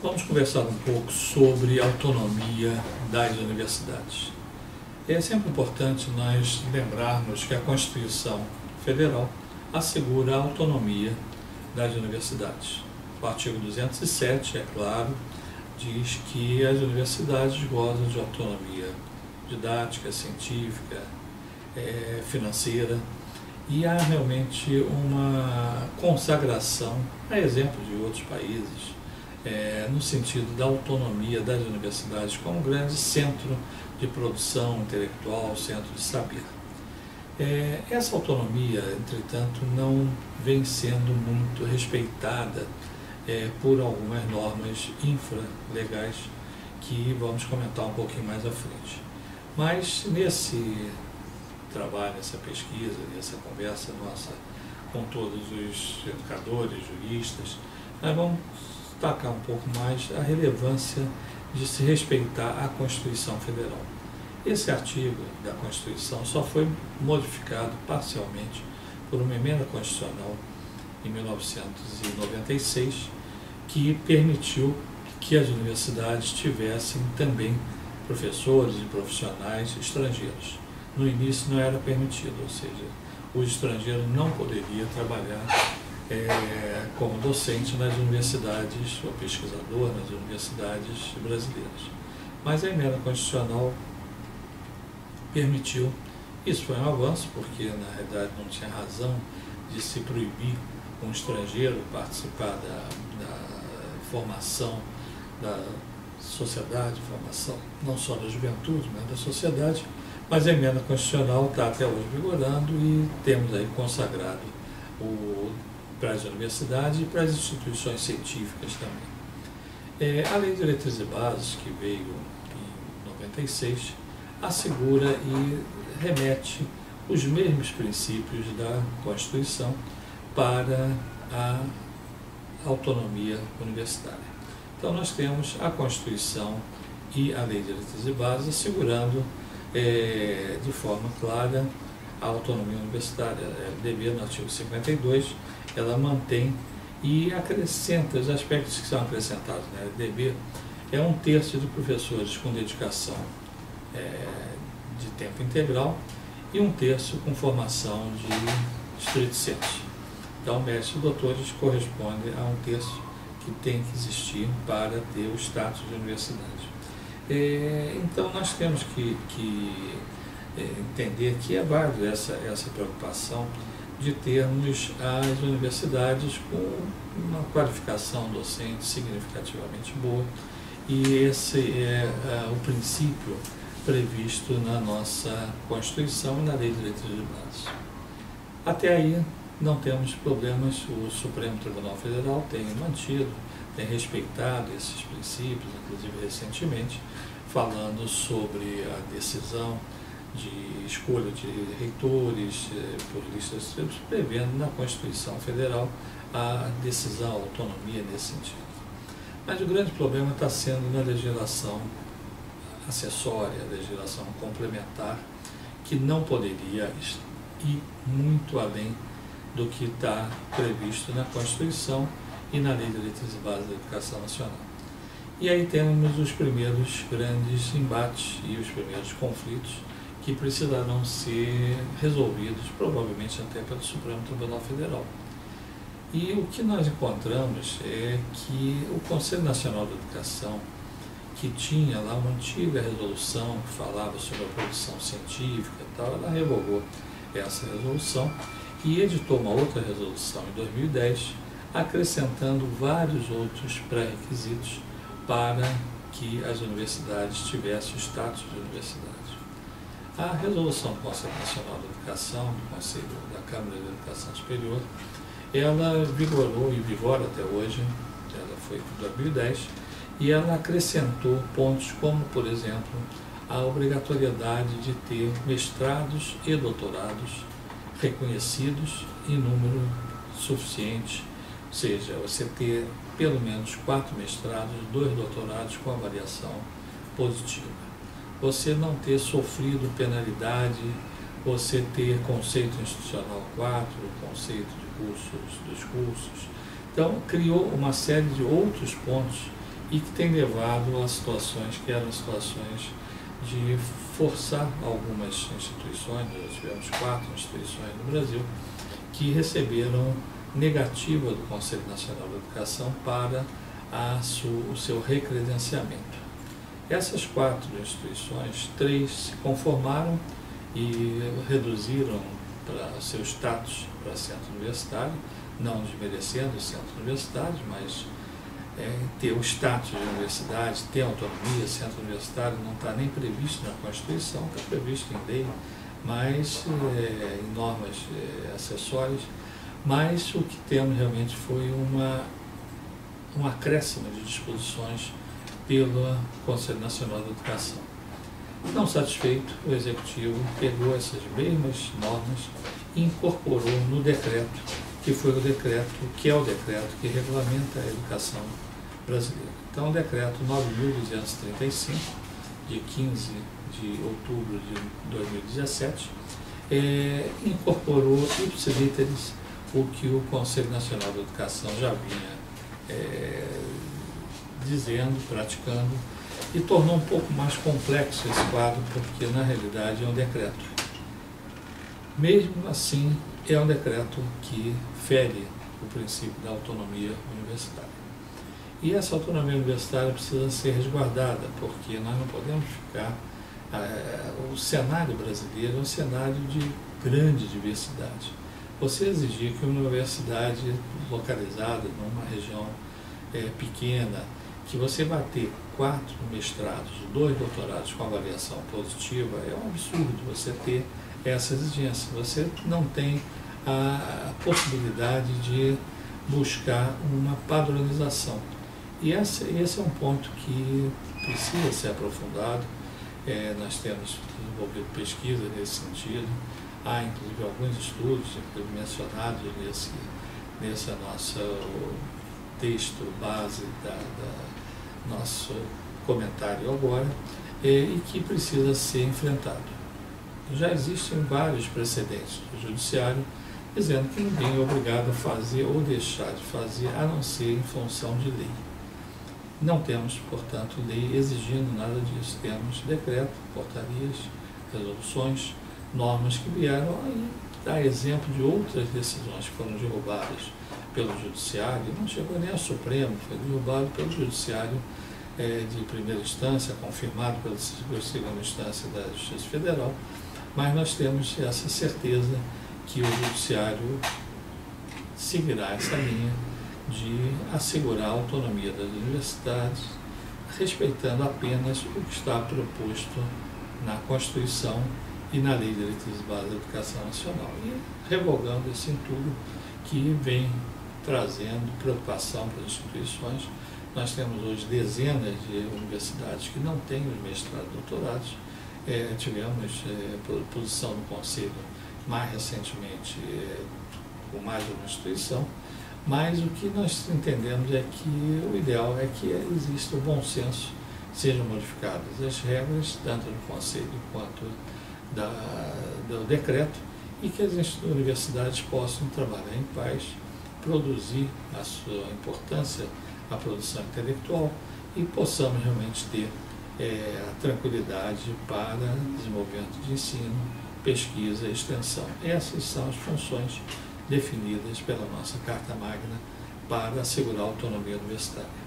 Vamos conversar um pouco sobre a autonomia das universidades. É sempre importante nós lembrarmos que a Constituição Federal assegura a autonomia das universidades. O artigo 207, é claro, diz que as universidades gozam de autonomia didática, científica, financeira, e há realmente uma consagração, a exemplo de outros países, no sentido da autonomia das universidades como grande centro de produção intelectual, centro de saber. Essa autonomia, entretanto, não vem sendo muito respeitada por algumas normas infralegais que vamos comentar um pouquinho mais à frente. Mas nesse trabalho, nessa pesquisa, nessa conversa nossa com todos os educadores, juristas, nós vamos destacar um pouco mais a relevância de se respeitar a Constituição Federal. Esse artigo da Constituição só foi modificado parcialmente por uma emenda constitucional em 1996, que permitiu que as universidades tivessem também professores e profissionais estrangeiros. No início não era permitido, ou seja, o estrangeiro não poderia trabalhar como docente nas universidades, ou pesquisador nas universidades brasileiras. Mas a emenda constitucional permitiu. Isso foi um avanço, porque na realidade não tinha razão de se proibir um estrangeiro participar da formação da sociedade, formação não só da juventude, mas da sociedade. Mas a emenda constitucional está até hoje vigorando e temos aí consagrado para as universidades e para as instituições científicas também. A Lei de Diretrizes e Bases, que veio em 96, assegura e remete os mesmos princípios da Constituição para a autonomia universitária. Então nós temos a Constituição e a Lei de Diretrizes e Bases assegurando de forma clara a autonomia universitária. No artigo 52, ela mantém e acrescenta os aspectos que são acrescentados. Dever é 1/3 de professores com dedicação de tempo integral e 1/3 com formação de estrito sensu. Então, mestres e doutores corresponde a 1/3 que tem que existir para ter o status de universidade. Então, nós temos que entender que é válida essa preocupação de termos as universidades com uma qualificação docente significativamente boa, e esse é o princípio previsto na nossa Constituição e na Lei de Diretrizes e Bases. Até aí não temos problemas. O Supremo Tribunal Federal tem mantido, tem respeitado esses princípios, inclusive recentemente, falando sobre a decisão de escolha de reitores por listas tríplices, prevendo na Constituição Federal a decisão, a autonomia nesse sentido. Mas o grande problema está sendo na legislação acessória, a legislação complementar, que não poderia ir muito além do que está previsto na Constituição e na Lei de Diretrizes e Bases da Educação Nacional. E aí temos os primeiros grandes embates e os primeiros conflitos que precisarão ser resolvidos, provavelmente até pelo Supremo Tribunal Federal. E o que nós encontramos é que o Conselho Nacional de Educação, que tinha lá uma antiga resolução que falava sobre a produção científica e tal, ela revogou essa resolução e editou uma outra resolução em 2010, acrescentando vários outros pré-requisitos para que as universidades tivessem o status de universidade. A resolução do Conselho Nacional de Educação, do Conselho da Câmara de Educação Superior, ela vigorou e vigora até hoje, ela foi em 2010, e ela acrescentou pontos como, por exemplo, a obrigatoriedade de ter mestrados e doutorados reconhecidos em número suficiente, ou seja, você ter pelo menos 4 mestrados, 2 doutorados com avaliação positiva. Você não ter sofrido penalidade, você ter conceito institucional 4, conceito de cursos, dos cursos. Então, criou uma série de outros pontos e que tem levado a situações que eram situações de forçar algumas instituições. Nós tivemos 4 instituições no Brasil que receberam negativa do Conselho Nacional de Educação para o seu recredenciamento. Essas 4 instituições, 3 se conformaram e reduziram para seu status para centro universitário, não desmerecendo os centros universitários, mas ter o status de universidade, ter autonomia. Centro universitário não está nem previsto na Constituição, está previsto em lei, mas em normas acessórias, mas o que temos realmente foi um acréscimo de disposições pelo Conselho Nacional de Educação. Não satisfeito, o Executivo pegou essas mesmas normas e incorporou no decreto, que foi o decreto que regulamenta a educação brasileira. Então, o decreto 9.235, de 15 de outubro de 2017, incorporou ipsis literis o que o Conselho Nacional de Educação já vinha dizendo, praticando, e tornou um pouco mais complexo esse quadro, porque na realidade é um decreto. Mesmo assim, é um decreto que fere o princípio da autonomia universitária. E essa autonomia universitária precisa ser resguardada, porque nós não podemos ficar... o cenário brasileiro é um cenário de grande diversidade. Você exigir que uma universidade localizada numa região pequena, que você vai ter 4 mestrados, 2 doutorados com avaliação positiva, é um absurdo você ter essa exigência. Você não tem a possibilidade de buscar uma padronização. E esse é um ponto que precisa ser aprofundado. Nós temos desenvolvido pesquisa nesse sentido. Há, inclusive, alguns estudos mencionados nesse nosso texto base nosso comentário agora, e que precisa ser enfrentado. Já existem vários precedentes do Judiciário dizendo que ninguém é obrigado a fazer ou deixar de fazer, a não ser em função de lei. Não temos, portanto, lei exigindo nada disso. Temos decreto, portarias, resoluções, normas que vieram aí dar exemplo de outras decisões que foram derrubadas pelo Judiciário. Não chegou nem ao Supremo, foi derrubado pelo Judiciário de primeira instância, confirmado pela segunda instância da Justiça Federal, mas nós temos essa certeza que o Judiciário seguirá essa linha de assegurar a autonomia das universidades, respeitando apenas o que está proposto na Constituição e na Lei de Diretrizes Básicas da Educação Nacional, e revogando isso em tudo que vem trazendo preocupação para as instituições. Nós temos hoje dezenas de universidades que não têm os mestrados e doutorados. Tivemos posição no Conselho mais recentemente com mais de uma instituição, mas o que nós entendemos é que o ideal é que exista o bom senso, sejam modificadas as regras, tanto do Conselho quanto do decreto, e que as universidades possam trabalhar em paz, produzir a sua importância, a produção intelectual, e possamos realmente ter a tranquilidade para desenvolvimento de ensino, pesquisa e extensão. Essas são as funções definidas pela nossa Carta Magna para assegurar a autonomia universitária.